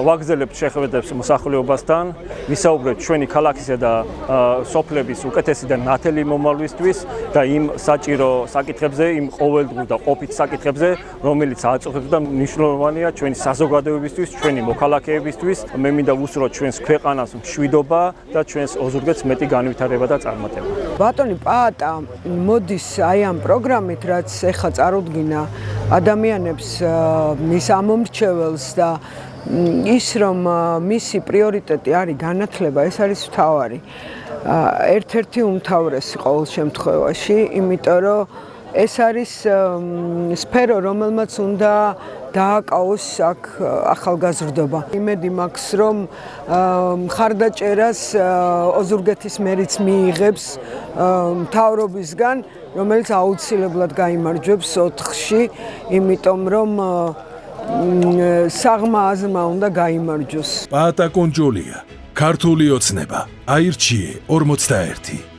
ვაგრძელებთ შეხვედრებს მოსახლეობასთან, ვისაუბრებთ ჩვენი ქალაქისა და სოფლების უკეთესი და ნათელი მომავლისთვის და იმ საჭირო საკითხებზე, იმ ყოველდღიურ და ყოფით საკითხებზე, რომელიც აწუხებს და მნიშვნელოვანია ჩვენი საზოგადოებისთვის, ჩვენი მოქალაქეებისთვის. მე მინდა ვუსურვოთ ჩვენს ქვეყანას მშვიდობა და ჩვენს ოზურგეთს მეტი განვითარება და წარმატება. ბატონი პაატა მოდის აი ამ პროგრამით, რაც ეხლა წარუდგინა ადამიანებს მის ამომრჩეველს და ის რომ მისი პრიორიტეტი არის განათლება, ეს არის მთავარი. ერთ-ერთი უმთავრესი ყოველ შემთხვევაში, იმიტომ რომ ეს არის სფერო, რომელმაც უნდა დააკავოს აქ ახალგაზრდობა. იმედი მაქვს, რომ მხარდაჭერას ოზურგეთის მერიც მიიღებს მთავრობისგან, რომელიც აუცილებლად გაიმარჯვებს 4-ში, იმიტომ რომ საღმა აზრმა უნდა გაიმარჯვოს. პაატა კონჯოლია, ქართული ოცნება, აირჩიე 41.